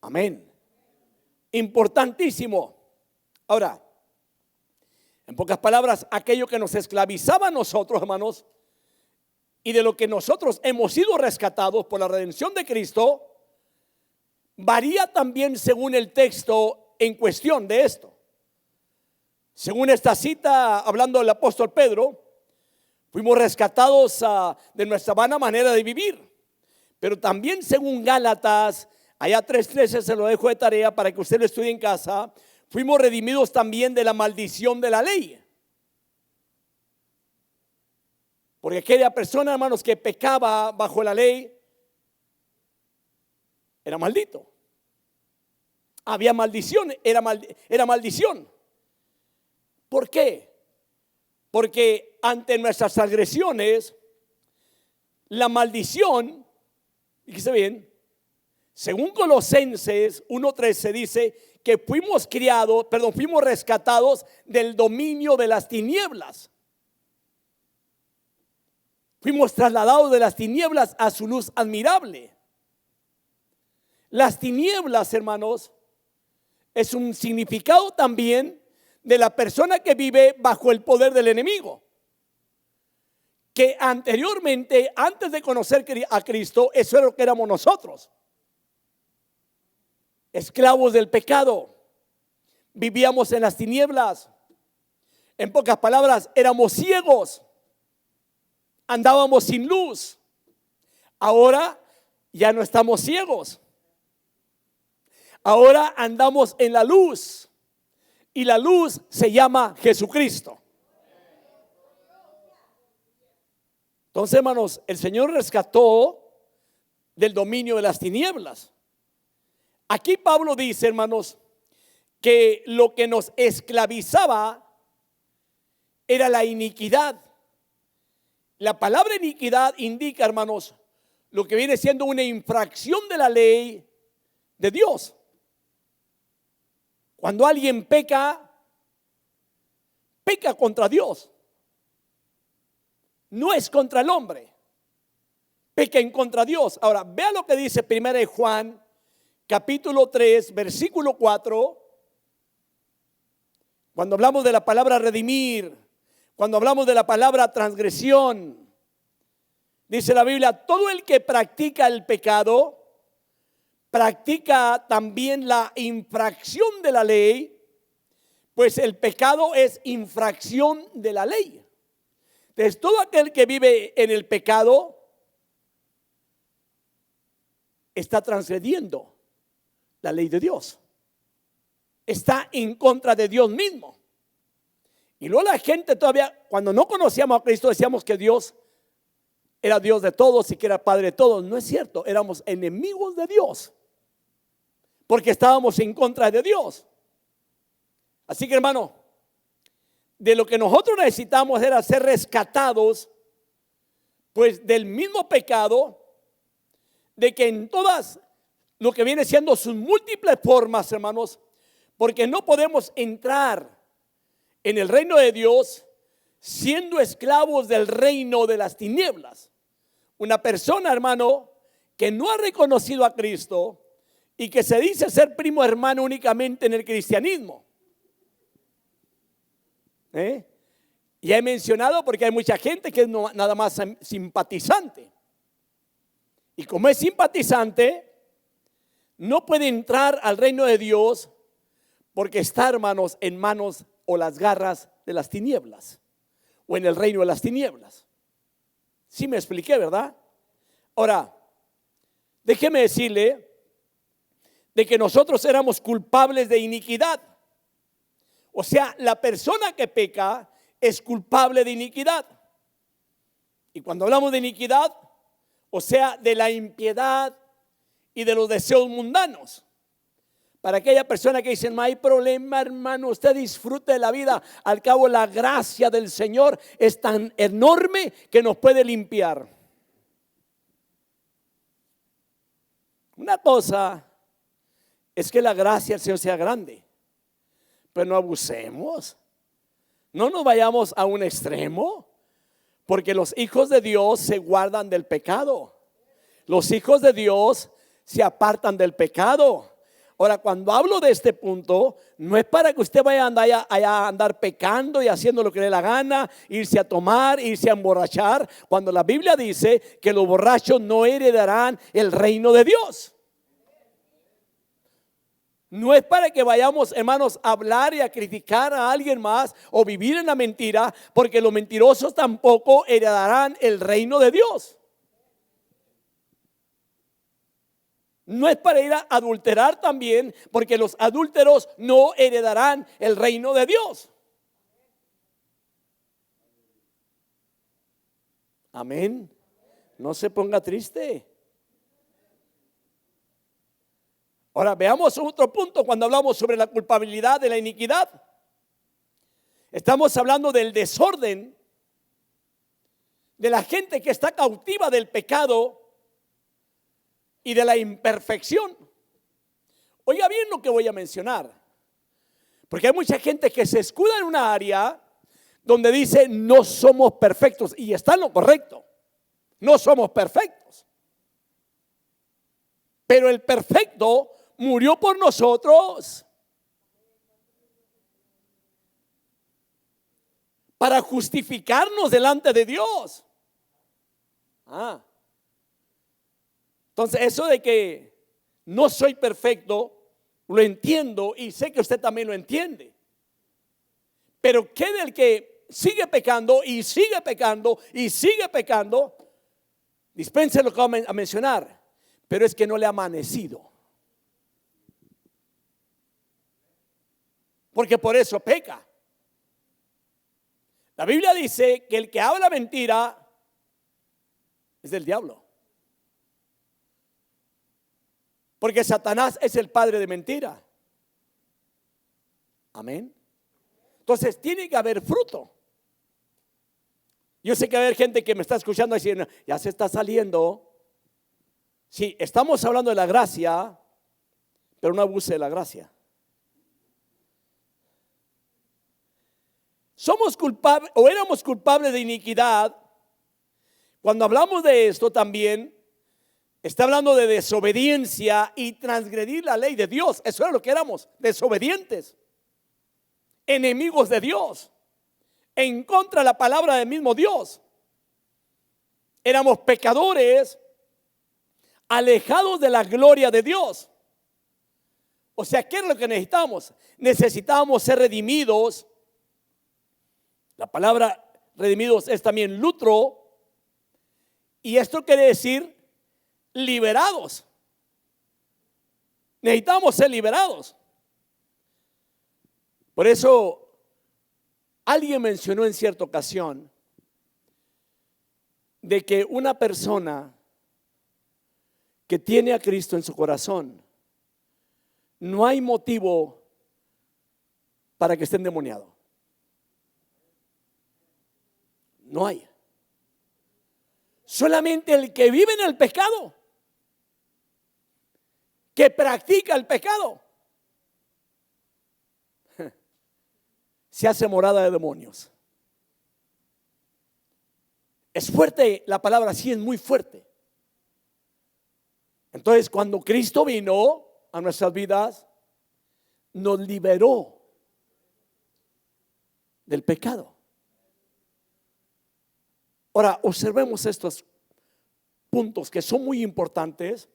Amén. Importantísimo. Ahora, en pocas palabras, aquello que nos esclavizaba a nosotros, hermanos, y de lo que nosotros hemos sido rescatados por la redención de Cristo, varía también según el texto en cuestión de esto. Según esta cita, hablando del apóstol Pedro, fuimos rescatados de nuestra vana manera de vivir. Pero también según Gálatas, allá 3:13, se lo dejo de tarea para que usted lo estudie en casa, fuimos redimidos también de la maldición de la ley. Porque aquella persona, hermanos, que pecaba bajo la ley, era maldito. Había maldición, era maldición. ¿Por qué? Porque ante nuestras transgresiones, la maldición, fíjese bien, según Colosenses 1:13 dice que fuimos rescatados del dominio de las tinieblas. Fuimos trasladados de las tinieblas a su luz admirable. Las tinieblas, hermanos, es un significado también de la persona que vive bajo el poder del enemigo. Que anteriormente, antes de conocer a Cristo, eso era lo que éramos nosotros. Esclavos del pecado. Vivíamos en las tinieblas. En pocas palabras, éramos ciegos. Andábamos sin luz. Ahora ya no estamos ciegos. Ahora andamos en la luz. Y la luz se llama Jesucristo. Entonces, hermanos, el Señor rescató del dominio de las tinieblas. Aquí Pablo dice, hermanos, que lo que nos esclavizaba era la iniquidad. La palabra iniquidad indica, hermanos, lo que viene siendo una infracción de la ley de Dios. Cuando alguien peca, peca contra Dios. No es contra el hombre, peca en contra Dios. Ahora, vea lo que dice 1 Juan capítulo 3, versículo 4. Cuando hablamos de la palabra redimir, cuando hablamos de la palabra transgresión, dice la Biblia, todo el que practica el pecado, practica también la infracción de la ley, pues el pecado es infracción de la ley. Entonces, todo aquel que vive en el pecado está transgrediendo la ley de Dios. Está en contra de Dios mismo. Y luego la gente todavía, cuando no conocíamos a Cristo, decíamos que Dios era Dios de todos y que era Padre de todos. No es cierto, éramos enemigos de Dios, porque estábamos en contra de Dios. Así que, hermano, de lo que nosotros necesitamos era ser rescatados, pues del mismo pecado, de que en todas lo que viene siendo sus múltiples formas, hermanos, porque no podemos entrar en el reino de Dios siendo esclavos del reino de las tinieblas. Una persona, hermano, que no ha reconocido a Cristo y que se dice ser primo hermano únicamente en el cristianismo. Ya he mencionado porque hay mucha gente que es nada más simpatizante. Y como es simpatizante, no puede entrar al reino de Dios porque está, hermanos, en manos o las garras de las tinieblas o en el reino de las tinieblas. Sí me expliqué, ¿verdad? Ahora, déjeme decirle de que nosotros éramos culpables de iniquidad. O sea, la persona que peca es culpable de iniquidad. Y cuando hablamos de iniquidad, o sea, de la impiedad y de los deseos mundanos. Para aquella persona que dice, no hay problema, hermano, usted disfrute de la vida. Al cabo, la gracia del Señor es tan enorme que nos puede limpiar. Una cosa es que la gracia del Señor sea grande, pero no abusemos. No nos vayamos a un extremo, porque los hijos de Dios se guardan del pecado. Los hijos de Dios se apartan del pecado. Ahora, cuando hablo de este punto, no es para que usted vaya a andar pecando y haciendo lo que le dé la gana, irse a tomar, irse a emborrachar, cuando la Biblia dice que los borrachos no heredarán el reino de Dios. No es para que vayamos, hermanos, a hablar y a criticar a alguien más o vivir en la mentira, porque los mentirosos tampoco heredarán el reino de Dios. No es para ir a adulterar también, porque los adúlteros no heredarán el reino de Dios. Amén. No se ponga triste. Ahora veamos otro punto cuando hablamos sobre la culpabilidad de la iniquidad. Estamos hablando del desorden, de la gente que está cautiva del pecado y de la imperfección. Oiga bien lo que voy a mencionar, porque hay mucha gente que se escuda en una área donde dice no somos perfectos, y está en lo correcto, no somos perfectos, pero el perfecto murió por nosotros para justificarnos delante de Dios. Entonces eso de que no soy perfecto, lo entiendo y sé que usted también lo entiende. Pero ¿qué del que sigue pecando y sigue pecando y sigue pecando? Dispense lo que voy a mencionar, pero es que no le ha amanecido. Porque por eso peca. La Biblia dice que el que habla mentira es del diablo. Porque Satanás es el padre de mentira. Amén. Entonces tiene que haber fruto. Yo sé que va a haber gente que me está escuchando diciendo, ya se está saliendo. Sí, estamos hablando de la gracia, pero no abuse de la gracia. Somos culpables o éramos culpables de iniquidad. Cuando hablamos de esto también está hablando de desobediencia y transgredir la ley de Dios. Eso era lo que éramos, desobedientes, enemigos de Dios, en contra de la palabra del mismo Dios. Éramos pecadores, alejados de la gloria de Dios. O sea, ¿qué es lo que necesitamos? Necesitábamos ser redimidos. La palabra redimidos es también lutro, y esto quiere decir liberados. Necesitamos ser liberados. Por eso alguien mencionó en cierta ocasión de que una persona que tiene a Cristo en su corazón, no hay motivo para que esté endemoniado. No hay. Solamente el que vive en el pecado, que practica el pecado, se hace morada de demonios. Es fuerte la palabra, sí, es muy fuerte. Entonces, cuando Cristo vino a nuestras vidas, nos liberó del pecado. Ahora, observemos estos puntos que son muy importantes,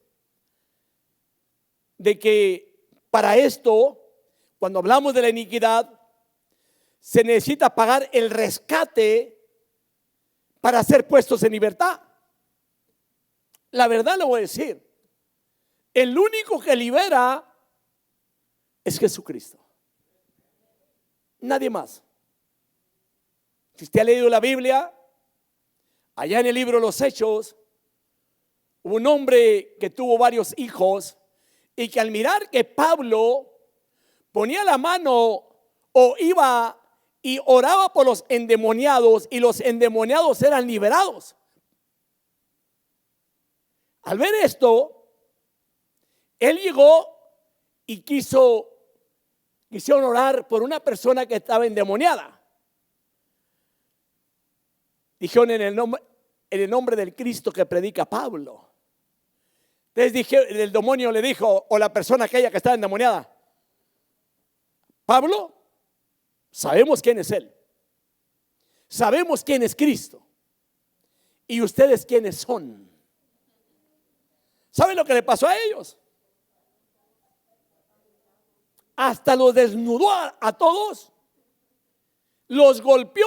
de que para esto, cuando hablamos de la iniquidad, se necesita pagar el rescate para ser puestos en libertad. La verdad le voy a decir, el único que libera es Jesucristo, nadie más. Si usted ha leído la Biblia, allá en el libro de los Hechos, hubo un hombre que tuvo varios hijos y que al mirar que Pablo ponía la mano o iba y oraba por los endemoniados, y los endemoniados eran liberados. Al ver esto, él llegó y quisieron orar por una persona que estaba endemoniada. Dijeron en el nombre del Cristo que predica Pablo. Entonces el demonio le dijo, o la persona aquella que estaba endemoniada: Pablo, sabemos quién es él, sabemos quién es Cristo, y ustedes quiénes son. ¿Saben lo que le pasó a ellos? Hasta los desnudó a todos, los golpeó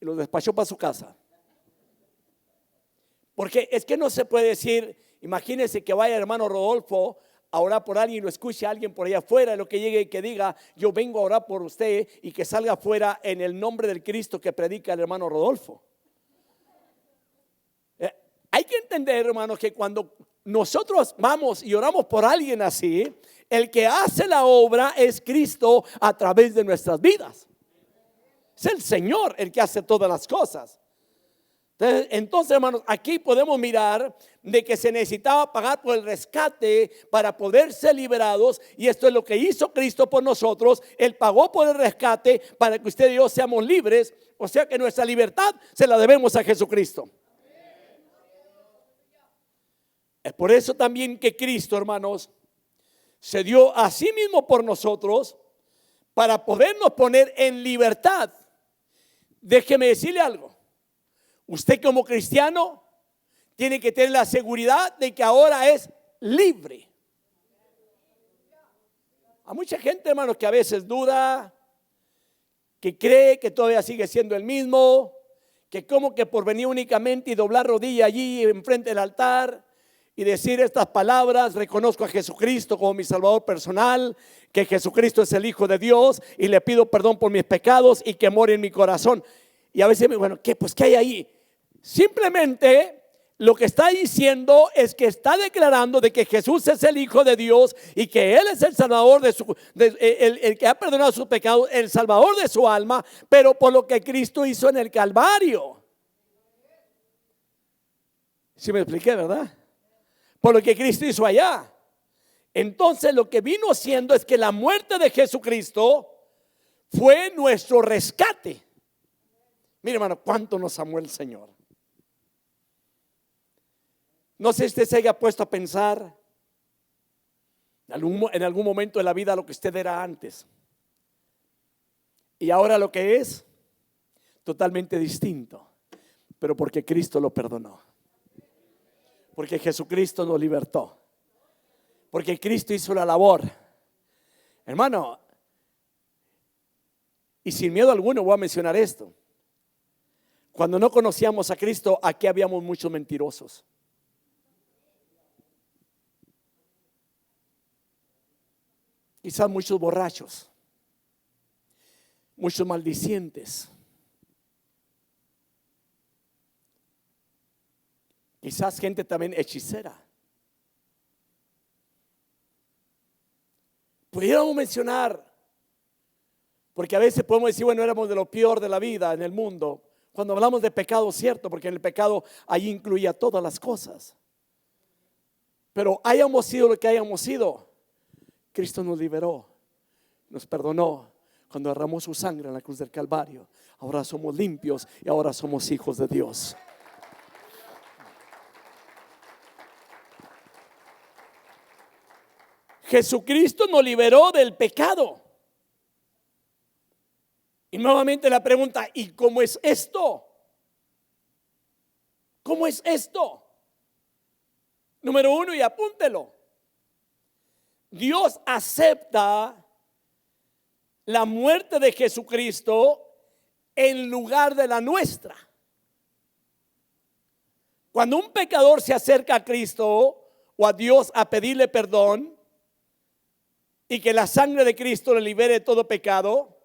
y los despachó para su casa. Porque es que no se puede decir, imagínense que vaya el hermano Rodolfo a orar por alguien y lo escuche a alguien por allá afuera, y lo que llegue y que diga: yo vengo a orar por usted, y que salga afuera en el nombre del Cristo que predica el hermano Rodolfo. Hay que entender, hermanos, que cuando nosotros vamos y oramos por alguien así, el que hace la obra es Cristo a través de nuestras vidas. Es el Señor el que hace todas las cosas. Entonces, hermanos, aquí podemos mirar de que se necesitaba pagar por el rescate para poder ser liberados, y esto es lo que hizo Cristo por nosotros. Él pagó por el rescate para que usted y yo seamos libres, o sea que nuestra libertad se la debemos a Jesucristo. Es por eso también que Cristo, hermanos, se dio a sí mismo por nosotros para podernos poner en libertad. Déjeme decirle algo. Usted como cristiano tiene que tener la seguridad de que ahora es libre. Hay mucha gente, hermanos, que a veces duda, que cree que todavía sigue siendo el mismo, que como que por venir únicamente y doblar rodilla allí enfrente del altar y decir estas palabras: reconozco a Jesucristo como mi Salvador personal, que Jesucristo es el Hijo de Dios, y le pido perdón por mis pecados y que more en mi corazón. Y a veces, bueno, ¿qué hay ahí? Simplemente lo que está diciendo es que está declarando de que Jesús es el Hijo de Dios y que Él es el Salvador el que ha perdonado sus pecados, el Salvador de su alma, pero por lo que Cristo hizo en el Calvario. ¿Sí me expliqué, verdad? Por lo que Cristo hizo allá. Entonces lo que vino siendo es que la muerte de Jesucristo fue nuestro rescate. Mire, hermano, cuánto nos amó el Señor. No sé si usted se haya puesto a pensar en algún momento de la vida lo que usted era antes y ahora lo que es totalmente distinto, pero porque Cristo lo perdonó, porque Jesucristo nos libertó, porque Cristo hizo la labor. Hermano, y sin miedo alguno voy a mencionar esto: cuando no conocíamos a Cristo, aquí habíamos muchos mentirosos. Quizás muchos borrachos, muchos maldicientes, quizás gente también hechicera. Pudiéramos mencionar, porque a veces podemos decir, bueno, éramos de lo peor de la vida en el mundo. Cuando hablamos de pecado, cierto, porque en el pecado ahí incluía todas las cosas. Pero hayamos sido lo que hayamos sido, Cristo nos liberó, nos perdonó cuando derramó su sangre en la cruz del Calvario. Ahora somos limpios y ahora somos hijos de Dios. Jesucristo nos liberó del pecado. Y nuevamente la pregunta, ¿y cómo es esto? ¿Cómo es esto? Número uno, y apúntelo. Dios acepta la muerte de Jesucristo en lugar de la nuestra. Cuando un pecador se acerca a Cristo o a Dios a pedirle perdón y que la sangre de Cristo le libere de todo pecado,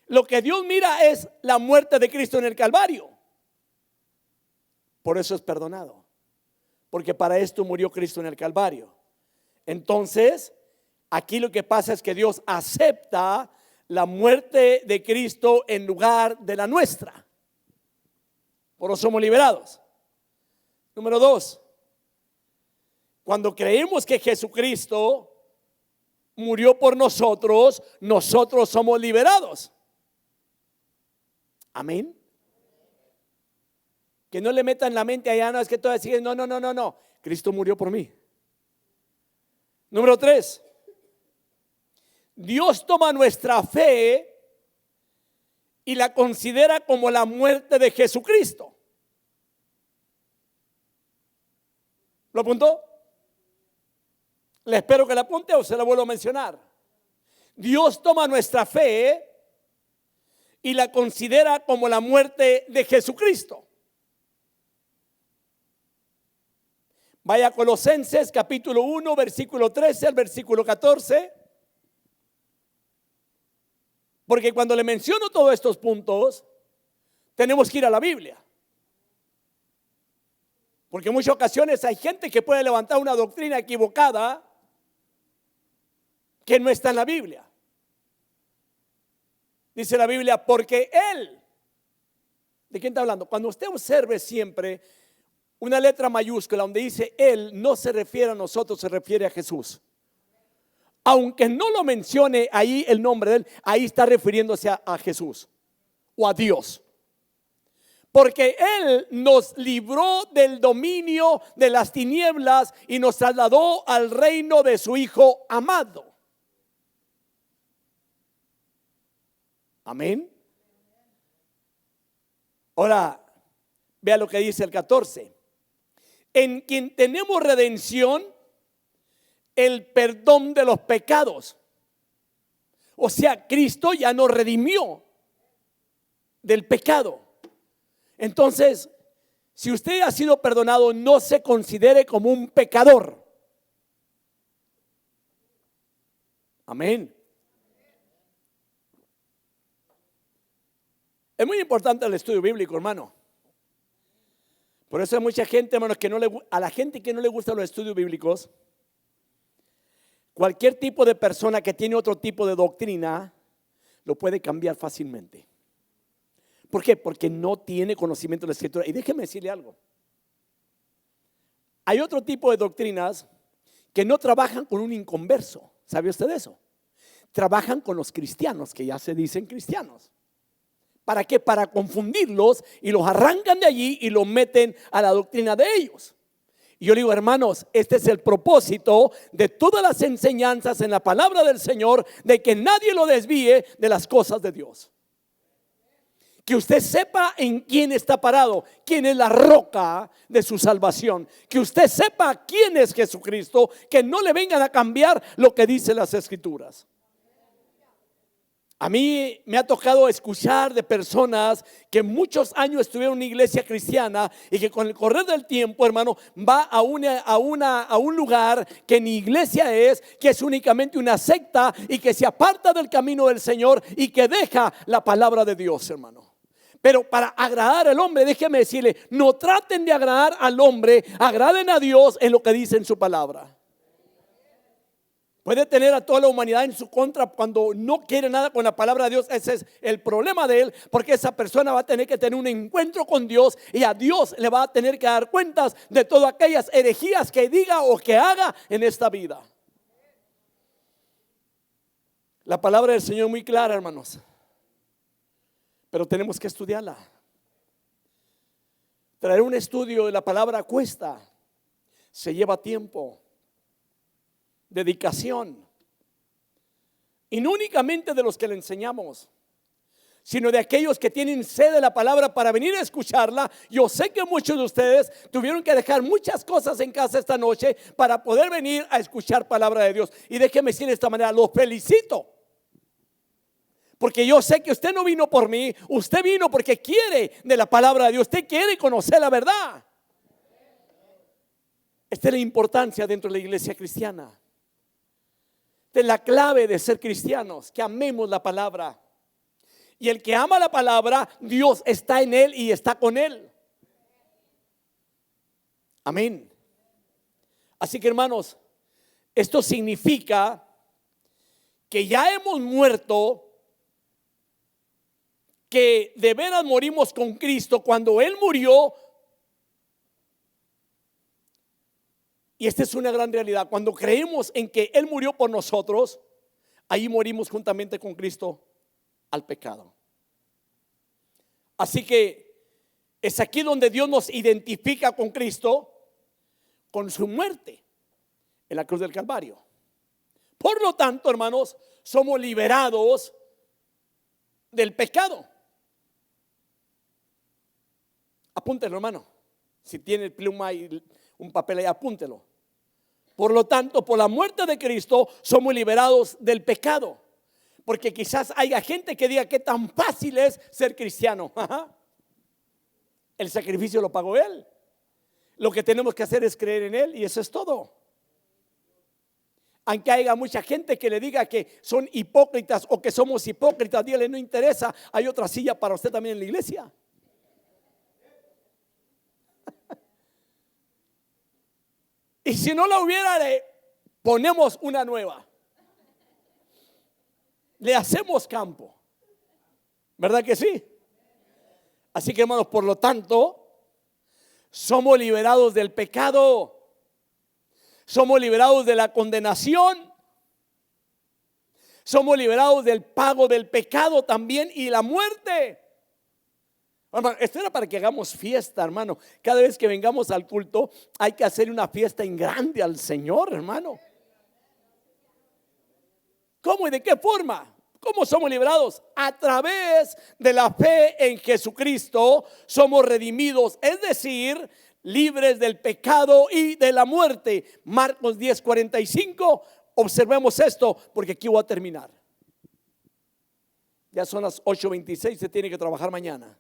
lo que Dios mira es la muerte de Cristo en el Calvario. Por eso es perdonado, porque para esto murió Cristo en el Calvario. Entonces, aquí lo que pasa es que Dios acepta la muerte de Cristo en lugar de la nuestra. Por eso somos liberados. Número dos, cuando creemos que Jesucristo murió por nosotros, nosotros somos liberados. Amén. Que no le metan la mente allá, no, es que todavía siguen, no. Cristo murió por mí. Número tres, Dios toma nuestra fe y la considera como la muerte de Jesucristo. ¿Lo apuntó? Le espero que la apunte o se la vuelvo a mencionar. Dios toma nuestra fe y la considera como la muerte de Jesucristo. Vaya a Colosenses capítulo 1, versículo 13 al versículo 14. Porque cuando le menciono todos estos puntos, tenemos que ir a la Biblia. Porque en muchas ocasiones hay gente que puede levantar una doctrina equivocada que no está en la Biblia. Dice la Biblia, porque Él, ¿de quién está hablando? Cuando usted observe siempre una letra mayúscula donde dice Él, no se refiere a nosotros, se refiere a Jesús. Aunque no lo mencione ahí el nombre de Él, ahí está refiriéndose a Jesús o a Dios. Porque Él nos libró del dominio de las tinieblas y nos trasladó al reino de su Hijo amado. Amén. Ahora, vea lo que dice el 14. En quien tenemos redención, el perdón de los pecados. O sea, Cristo ya nos redimió del pecado. Entonces, si usted ha sido perdonado, no se considere como un pecador. Amén. Es muy importante el estudio bíblico, hermano. Por eso hay mucha gente, hermanos, que a la gente que no le gustan los estudios bíblicos, cualquier tipo de persona que tiene otro tipo de doctrina lo puede cambiar fácilmente. ¿Por qué? Porque no tiene conocimiento de la Escritura. Y déjeme decirle algo. Hay otro tipo de doctrinas que no trabajan con un inconverso. ¿Sabe usted eso? Trabajan con los cristianos que ya se dicen cristianos. ¿Para qué? Para confundirlos y los arrancan de allí y los meten a la doctrina de ellos. Y yo digo, hermanos, este es el propósito de todas las enseñanzas en la palabra del Señor, de que nadie lo desvíe de las cosas de Dios. Que usted sepa en quién está parado, quién es la roca de su salvación. Que usted sepa quién es Jesucristo, que no le vengan a cambiar lo que dicen las Escrituras. A mí me ha tocado escuchar de personas que muchos años estuvieron en una iglesia cristiana y que con el correr del tiempo, hermano, va a un lugar que ni iglesia es, que es únicamente una secta y que se aparta del camino del Señor y que deja la palabra de Dios, hermano. Pero para agradar al hombre, déjeme decirle, no traten de agradar al hombre, agraden a Dios en lo que dice en su palabra. Puede tener a toda la humanidad en su contra cuando no quiere nada con la palabra de Dios. Ese es el problema de él, porque esa persona va a tener que tener un encuentro con Dios y a Dios le va a tener que dar cuentas de todas aquellas herejías que diga o que haga en esta vida. La palabra del Señor es muy clara, hermanos, pero tenemos que estudiarla. Traer un estudio de la palabra cuesta, se lleva tiempo. dedicación. Y no únicamente de los que le enseñamos, sino de aquellos que tienen sed de la palabra para venir a escucharla. Yo sé que muchos de ustedes tuvieron que dejar muchas cosas en casa esta noche para poder venir a escuchar palabra de Dios. Y déjeme decir de esta manera, los felicito. Porque yo sé que usted no vino por mí, usted vino porque quiere de la palabra de Dios, usted quiere conocer la verdad. Esta es la importancia dentro de la iglesia cristiana. Esta es la clave de ser cristianos, que amemos la palabra. Y el que ama la palabra, Dios está en él y está con él. Amén. Así que, hermanos, esto significa que ya hemos muerto, que de veras morimos con Cristo cuando Él murió. Y esta es una gran realidad. Cuando creemos en que Él murió por nosotros, ahí morimos juntamente con Cristo al pecado. Así que es aquí donde Dios nos identifica con Cristo, con su muerte en la cruz del Calvario. Por lo tanto, hermanos, somos liberados del pecado. Apúntelo, hermano. Si tiene pluma y un papel ahí, apúntelo. Por lo tanto, por la muerte de Cristo somos liberados del pecado. Porque quizás haya gente que diga que tan fácil es ser cristiano. El sacrificio lo pagó Él. Lo que tenemos que hacer es creer en Él y eso es todo. Aunque haya mucha gente que le diga que son hipócritas o que somos hipócritas, dígale, no interesa, hay otra silla para usted también en la iglesia. Y si no la hubiera, le ponemos una nueva. Le hacemos campo. ¿Verdad que sí? Así que, hermanos, por lo tanto, somos liberados del pecado. Somos liberados de la condenación. Somos liberados del pago del pecado también y la muerte. Hermano, esto era para que hagamos fiesta, hermano. Cada vez que vengamos al culto hay que hacer una fiesta en grande al Señor, hermano. ¿Cómo y de qué forma? ¿Cómo somos liberados? A través de la fe en Jesucristo somos redimidos, es decir, libres del pecado y de la muerte. Marcos 10:45. Observemos esto porque aquí voy a terminar. Ya son las 8:26, se tiene que trabajar mañana.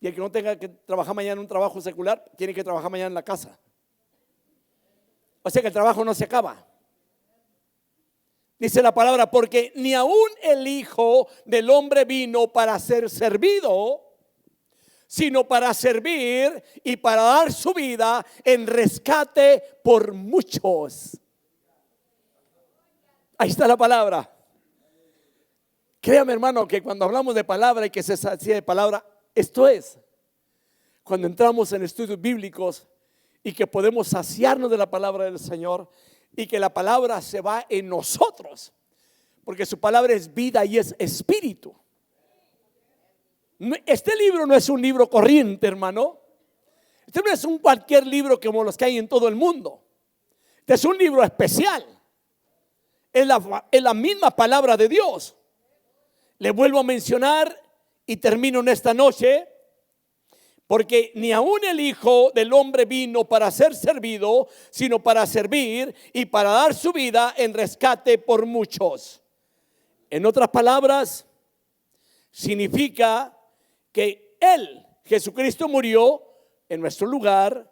Y el que no tenga que trabajar mañana en un trabajo secular, tiene que trabajar mañana en la casa. O sea que el trabajo no se acaba. Dice la palabra, porque ni aún el Hijo del Hombre vino para ser servido, sino para servir y para dar su vida en rescate por muchos. Ahí está la palabra. Créame, hermano, que cuando hablamos de palabra y que se sacia de palabra, esto es, cuando entramos en estudios bíblicos y que podemos saciarnos de la palabra del Señor y que la palabra se va en nosotros, porque su palabra es vida y es espíritu. Este libro no es un libro corriente, hermano. Este no es un cualquier libro como los que hay en todo el mundo. Este es un libro especial. Es la misma palabra de Dios. Le vuelvo a mencionar y termino en esta noche, porque ni aún el Hijo del Hombre vino para ser servido, sino para servir y para dar su vida en rescate por muchos. En otras palabras, significa que Él, Jesucristo, murió en nuestro lugar,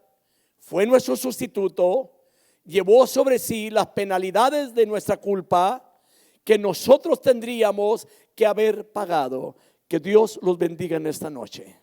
fue nuestro sustituto, llevó sobre sí las penalidades de nuestra culpa que nosotros tendríamos que haber pagado. Que Dios los bendiga en esta noche.